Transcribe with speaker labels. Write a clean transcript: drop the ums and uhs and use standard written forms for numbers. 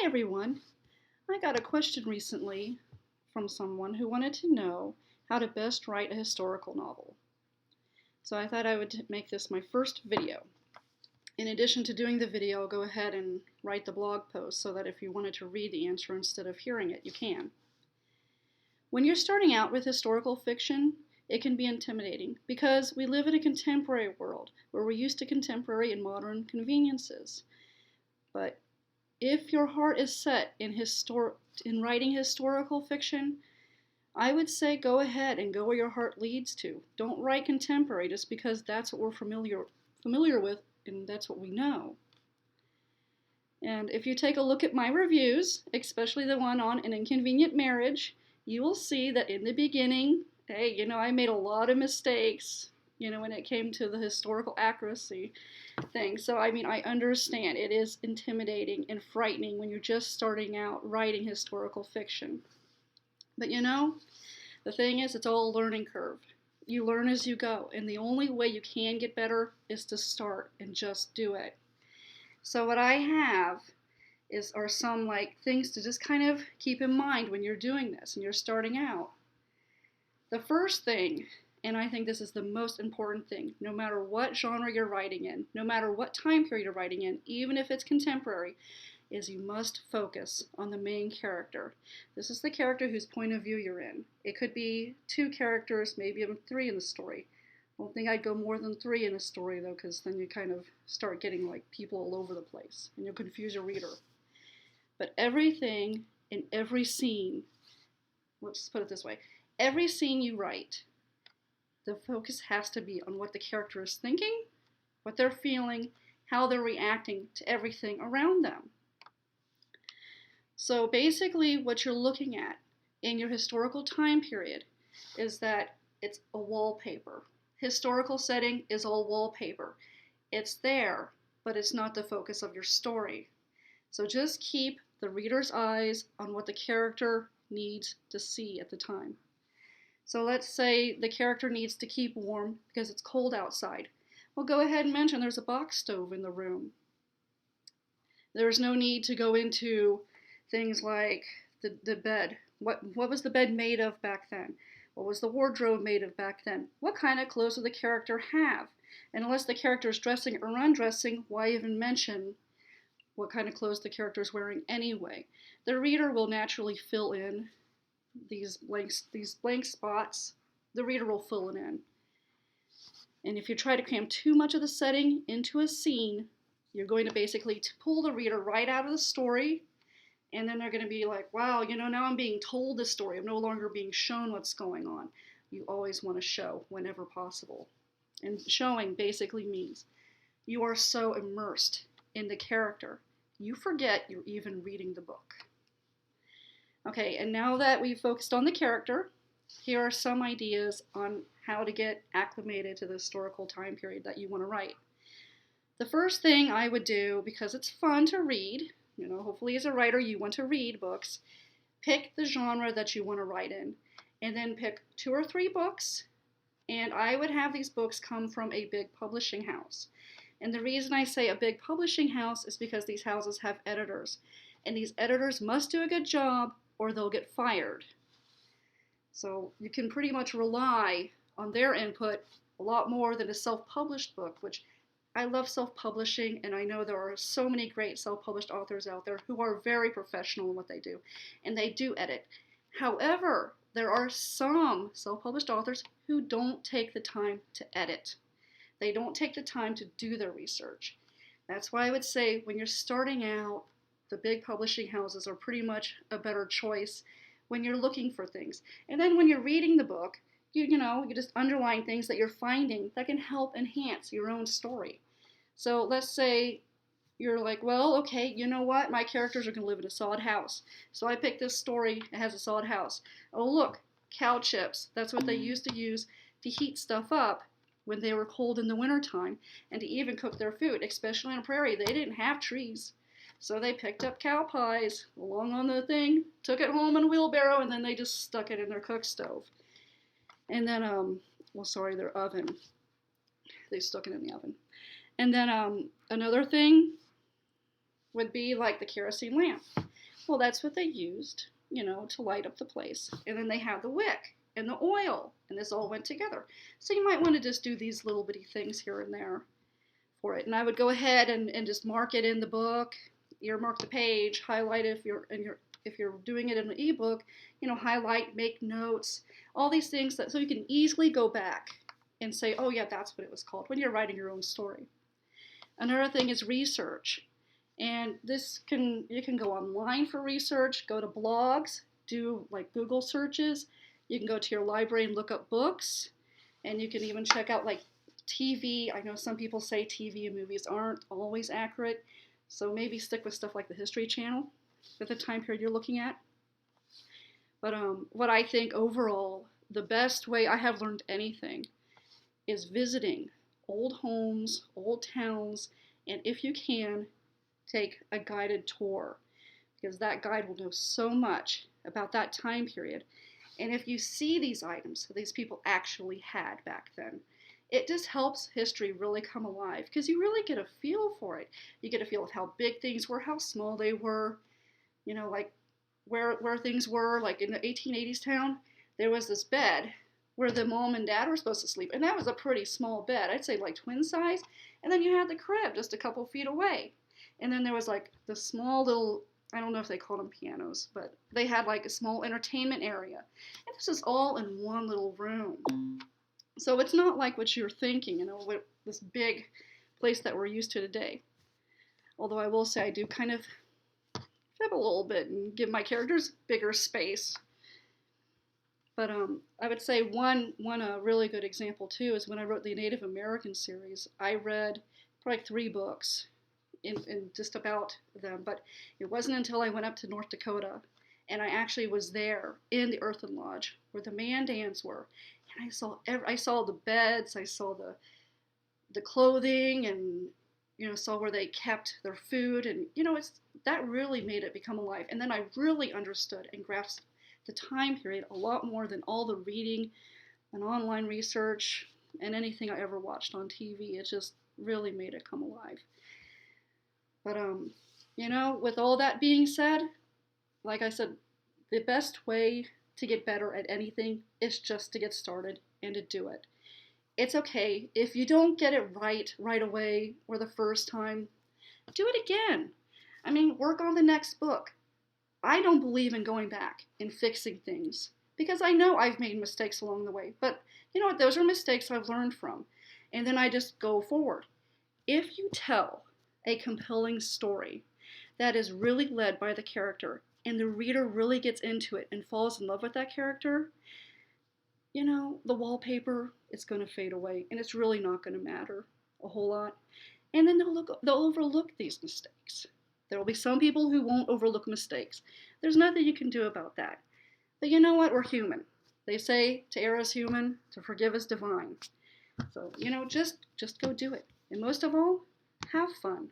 Speaker 1: Hi everyone. I got a question recently from someone who wanted to know how to best write a historical novel. So I thought I would make this my first video. In addition to doing the video, I'll go ahead and write the blog post so that if you wanted to read the answer instead of hearing it, you can. When you're starting out with historical fiction, it can be intimidating because we live in a contemporary world where we're used to contemporary and modern conveniences. But if your heart is set in writing historical fiction, I would say go ahead and go where your heart leads to. Don't write contemporary just because that's what we're familiar with and that's what we know. And if you take a look at my reviews, especially the one on An Inconvenient Marriage, you will see that in the beginning, hey, I made a lot of mistakes, when it came to the historical accuracy thing. So, I understand it is intimidating and frightening when you're just starting out writing historical fiction. But the thing is, it's all a learning curve. You learn as you go, and the only way you can get better is to start and just do it. So what I have are some things to just kind of keep in mind when you're doing this and you're starting out. The first thing, and I think this is the most important thing, no matter what genre you're writing in, no matter what time period you're writing in, even if it's contemporary, is you must focus on the main character. This is the character whose point of view you're in. It could be 2 characters, maybe even 3 in the story. I don't think I'd go more than 3 in a story though, because then you kind of start getting people all over the place and you'll confuse your reader. But everything in every scene, let's put it this way, every scene you write, the focus has to be on what the character is thinking, what they're feeling, how they're reacting to everything around them. So basically what you're looking at in your historical time period is that it's a wallpaper. Historical setting is all wallpaper. It's there, but it's not the focus of your story. So just keep the reader's eyes on what the character needs to see at the time. So let's say the character needs to keep warm because it's cold outside. Well, go ahead and mention there's a box stove in the room. There's no need to go into things like the bed. What was the bed made of back then? What was the wardrobe made of back then? What kind of clothes did the character have? And unless the character is dressing or undressing, why even mention what kind of clothes the character is wearing anyway? The reader will naturally fill in these blank spots. The reader will fill it in. And if you try to cram too much of the setting into a scene, you're going to basically pull the reader right out of the story, and then they're going to be like, wow, now I'm being told the story. I'm no longer being shown what's going on. You always want to show whenever possible. And showing basically means you are so immersed in the character, you forget you're even reading the book. Okay, and now that we've focused on the character, here are some ideas on how to get acclimated to the historical time period that you want to write. The first thing I would do, because it's fun to read, hopefully as a writer you want to read books, pick the genre that you want to write in, and then pick 2 or 3 books, and I would have these books come from a big publishing house. And the reason I say a big publishing house is because these houses have editors, and these editors must do a good job or they'll get fired. So you can pretty much rely on their input a lot more than a self-published book, which I love self-publishing, and I know there are so many great self-published authors out there who are very professional in what they do, and they do edit. However, there are some self-published authors who don't take the time to edit. They don't take the time to do their research. That's why I would say when you're starting out, the big publishing houses are pretty much a better choice when you're looking for things. And then when you're reading the book, you just underline things that you're finding that can help enhance your own story. So let's say you're like, well, okay, you know what? My characters are going to live in a solid house. So I picked this story, it has a solid house. Oh, look, cow chips. That's what they used to use to heat stuff up when they were cold in the wintertime and to even cook their food, especially on a prairie. They didn't have trees. So they picked up cow pies along on the thing, took it home in a wheelbarrow, and then they just stuck it in their cook stove. And then, their oven. They stuck it in the oven. And then another thing would be like the kerosene lamp. Well, that's what they used, to light up the place. And then they had the wick and the oil, and this all went together. So you might want to just do these little bitty things here and there for it. And I would go ahead and just mark it in the book, earmark the page, highlight it if you're doing it in an ebook, highlight, make notes, all these things so you can easily go back and say, oh yeah, that's what it was called when you're writing your own story. Another thing is research. And you can go online for research, go to blogs, do like Google searches. You can go to your library and look up books. And you can even check out like TV. I know some people say TV and movies aren't always accurate. So maybe stick with stuff like the History Channel for the time period you're looking at. But what I think overall, the best way I have learned anything is visiting old homes, old towns, and if you can, take a guided tour, because that guide will know so much about that time period. And if you see these items that these people actually had back then, it just helps history really come alive, because you really get a feel for it. You get a feel of how big things were, how small they were, like where things were. Like in the 1880s town, there was this bed where the mom and dad were supposed to sleep, and that was a pretty small bed. I'd say like twin size. And then you had the crib just a couple feet away. And then there was like the small little, I don't know if they called them pianos, but they had like a small entertainment area. And this is all in one little room. So it's not like what you're thinking, this big place that we're used to today. Although I will say I do kind of fib a little bit and give my characters bigger space. But I would say one really good example too is when I wrote the Native American series. I read probably 3 books in just about them, but it wasn't until I went up to North Dakota and I actually was there in the Earthen Lodge where the Mandans were, and I saw the beds, I saw the clothing, and saw where they kept their food, and that really made it become alive. And then I really understood and grasped the time period a lot more than all the reading and online research and anything I ever watched on TV. It just really made it come alive. But, with all that being said, like I said, the best way to get better at anything is just to get started and to do it. It's okay if you don't get it right away or the first time. Do it again. Work on the next book. I don't believe in going back and fixing things because I know I've made mistakes along the way. But you know what? Those are mistakes I've learned from. And then I just go forward. If you tell a compelling story that is really led by the character and the reader really gets into it and falls in love with that character, the wallpaper is going to fade away and it's really not going to matter a whole lot. And then they'll overlook these mistakes. There will be some people who won't overlook mistakes. There's nothing you can do about that. But you know what? We're human. They say to err is human, to forgive is divine. So, just go do it. And most of all, have fun.